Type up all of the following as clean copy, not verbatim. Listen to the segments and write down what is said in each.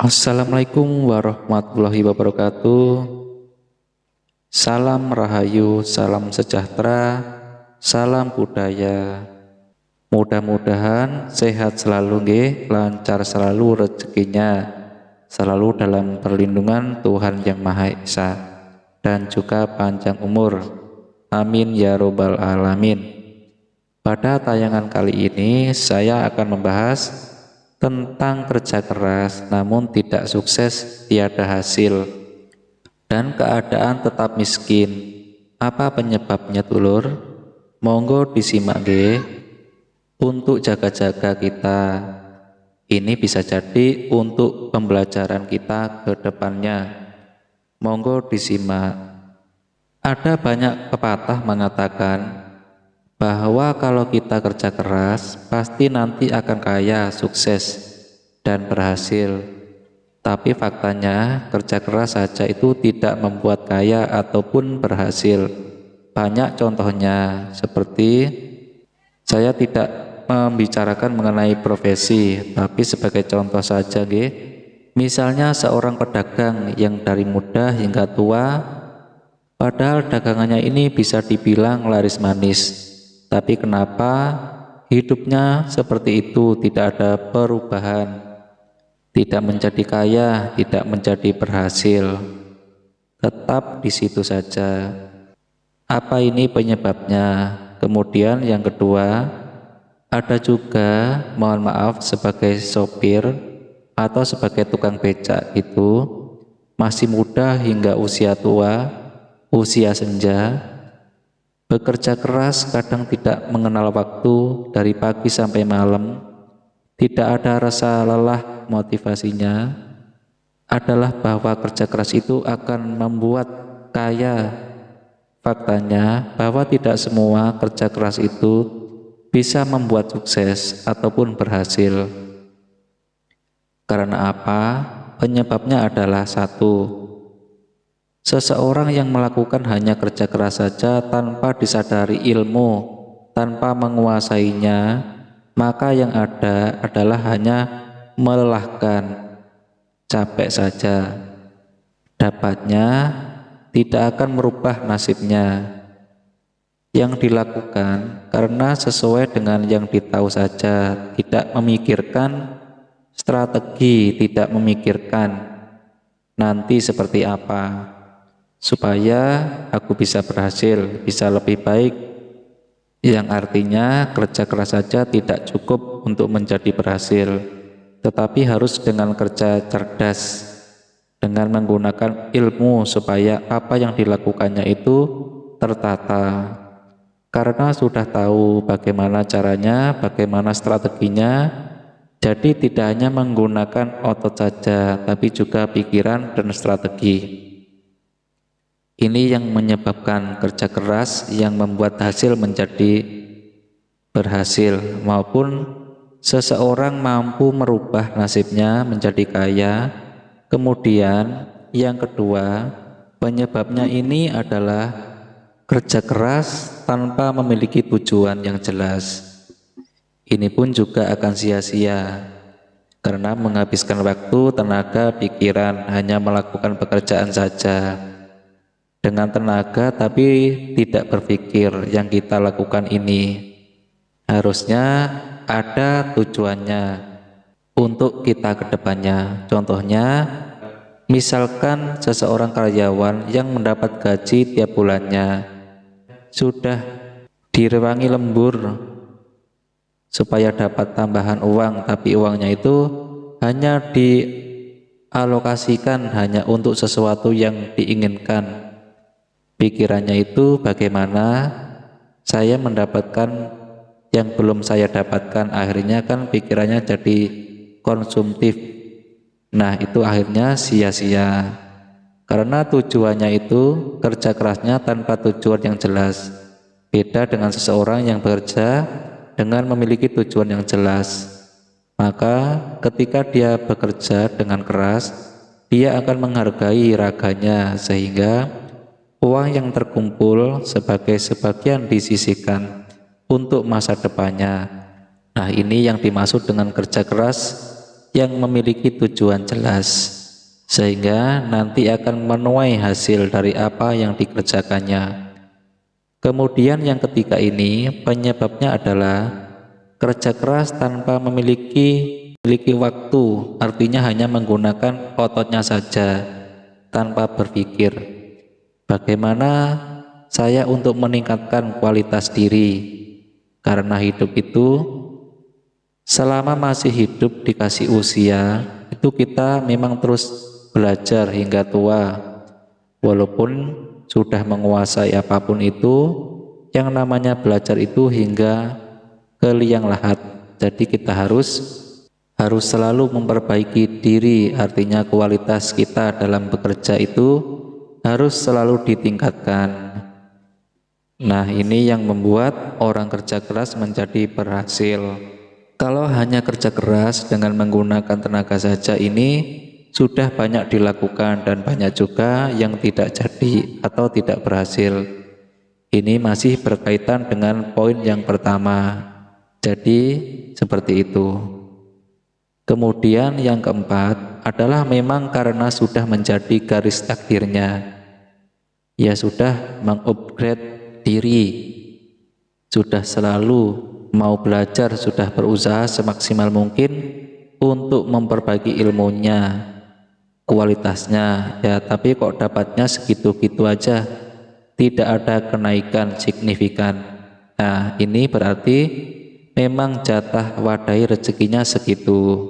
Assalamualaikum warahmatullahi wabarakatuh. Salam rahayu, salam sejahtera, salam budaya. Mudah-mudahan sehat selalu nggih, lancar selalu rezekinya, selalu dalam perlindungan Tuhan Yang Maha Esa, dan juga panjang umur. Amin ya robbal alamin. Pada tayangan kali ini saya akan membahas tentang kerja keras namun tidak sukses, tiada hasil, dan keadaan tetap miskin. Apa penyebabnya dulur? Monggo disimak nggih. Untuk jaga-jaga kita, ini bisa jadi untuk pembelajaran kita ke depannya. Monggo disimak. Ada banyak pepatah mengatakan bahwa kalau kita kerja keras, pasti nanti akan kaya, sukses, dan berhasil. Tapi faktanya, kerja keras saja itu tidak membuat kaya ataupun berhasil. Banyak contohnya, seperti saya tidak membicarakan mengenai profesi, tapi sebagai contoh saja, nggih. Misalnya seorang pedagang yang dari muda hingga tua, padahal dagangannya ini bisa dibilang laris manis. Tapi kenapa hidupnya seperti itu, tidak ada perubahan, tidak menjadi kaya, tidak menjadi berhasil, tetap di situ saja. Apa ini penyebabnya? Kemudian yang kedua, ada juga, mohon maaf, sebagai sopir atau sebagai tukang becak itu masih muda hingga usia tua, usia senja, bekerja keras, kadang tidak mengenal waktu, dari pagi sampai malam, tidak ada rasa lelah. Motivasinya adalah bahwa kerja keras itu akan membuat kaya. Faktanya bahwa tidak semua kerja keras itu bisa membuat sukses ataupun berhasil. Karena apa? Penyebabnya adalah satu, seseorang yang melakukan hanya kerja keras saja tanpa disadari ilmu, tanpa menguasainya, maka yang ada adalah hanya melelahkan, capek saja. Dapatnya tidak akan merubah nasibnya. Yang dilakukan karena sesuai dengan yang ditahu saja, tidak memikirkan strategi, tidak memikirkan nanti seperti apa supaya aku bisa berhasil, bisa lebih baik. Yang artinya kerja keras saja tidak cukup untuk menjadi berhasil, tetapi harus dengan kerja cerdas, dengan menggunakan ilmu supaya apa yang dilakukannya itu tertata. Karena sudah tahu bagaimana caranya, bagaimana strateginya, jadi tidak hanya menggunakan otot saja, tapi juga pikiran dan strategi. Ini yang menyebabkan kerja keras yang membuat hasil menjadi berhasil, maupun seseorang mampu merubah nasibnya menjadi kaya. Kemudian yang kedua, penyebabnya ini adalah kerja keras tanpa memiliki tujuan yang jelas. Ini pun juga akan sia-sia karena menghabiskan waktu, tenaga, pikiran hanya melakukan pekerjaan saja dengan tenaga, tapi tidak berpikir yang kita lakukan ini harusnya ada tujuannya untuk kita ke depannya. Contohnya, misalkan seseorang karyawan yang mendapat gaji tiap bulannya sudah direwangi lembur supaya dapat tambahan uang, tapi uangnya itu hanya dialokasikan hanya untuk sesuatu yang diinginkan. Pikirannya itu bagaimana saya mendapatkan yang belum saya dapatkan, akhirnya kan pikirannya jadi konsumtif. Nah, itu akhirnya sia-sia. Karena tujuannya itu kerja kerasnya tanpa tujuan yang jelas. Beda dengan seseorang yang bekerja dengan memiliki tujuan yang jelas. Maka ketika dia bekerja dengan keras, dia akan menghargai raganya, sehingga uang yang terkumpul sebagai sebagian disisihkan untuk masa depannya. Nah, ini yang dimaksud dengan kerja keras yang memiliki tujuan jelas, sehingga nanti akan menuai hasil dari apa yang dikerjakannya. Kemudian yang ketiga ini penyebabnya adalah kerja keras tanpa memiliki waktu, artinya hanya menggunakan ototnya saja tanpa berpikir bagaimana saya untuk meningkatkan kualitas diri. Karena hidup itu selama masih hidup dikasih usia itu kita memang terus belajar hingga tua. Walaupun sudah menguasai apapun itu, yang namanya belajar itu hingga ke liang lahat. Jadi kita harus selalu memperbaiki diri, artinya kualitas kita dalam bekerja itu harus selalu ditingkatkan. Nah, ini yang membuat orang kerja keras menjadi berhasil. Kalau hanya kerja keras dengan menggunakan tenaga saja ini sudah banyak dilakukan dan banyak juga yang tidak jadi atau tidak berhasil. Ini masih berkaitan dengan poin yang pertama. Jadi seperti itu. Kemudian yang keempat adalah memang karena sudah menjadi garis takdirnya. Ya sudah mengupgrade diri, sudah selalu mau belajar, sudah berusaha semaksimal mungkin untuk memperbaiki ilmunya, kualitasnya ya, tapi kok dapatnya segitu-gitu aja, tidak ada kenaikan signifikan. Nah, ini berarti memang jatah wadai rezekinya segitu.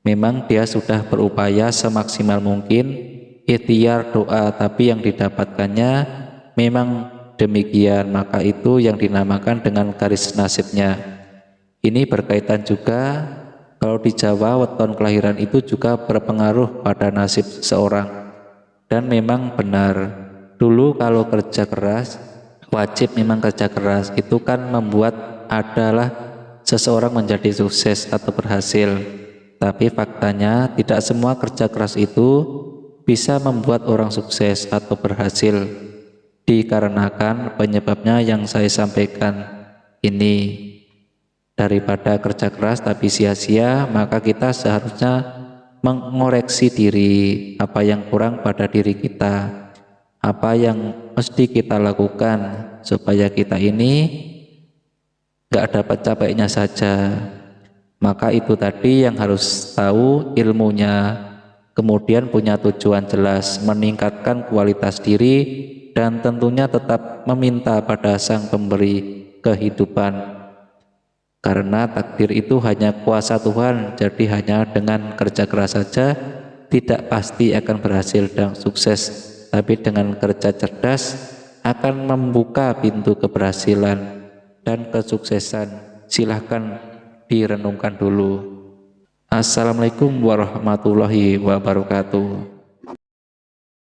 Memang dia sudah berupaya semaksimal mungkin, ikhtiar doa, tapi yang didapatkannya memang demikian, maka itu yang dinamakan dengan garis nasibnya. Ini berkaitan juga kalau di Jawa weton kelahiran itu juga berpengaruh pada nasib seseorang. Dan memang benar, dulu kalau kerja keras, wajib memang kerja keras, itu kan membuat adalah seseorang menjadi sukses atau berhasil. Tapi faktanya tidak semua kerja keras itu bisa membuat orang sukses atau berhasil. Dikarenakan penyebabnya yang saya sampaikan ini, daripada kerja keras tapi sia-sia, maka kita seharusnya mengoreksi diri, apa yang kurang pada diri kita, apa yang mesti kita lakukan supaya kita ini gak dapat capeknya saja. Maka itu tadi yang harus tahu ilmunya, kemudian punya tujuan jelas, meningkatkan kualitas diri, dan tentunya tetap meminta pada Sang Pemberi kehidupan. Karena takdir itu hanya kuasa Tuhan, jadi hanya dengan kerja keras saja tidak pasti akan berhasil dan sukses, tapi dengan kerja cerdas akan membuka pintu keberhasilan dan kesuksesan. Silahkan direnungkan dulu. Assalamualaikum warahmatullahi wabarakatuh.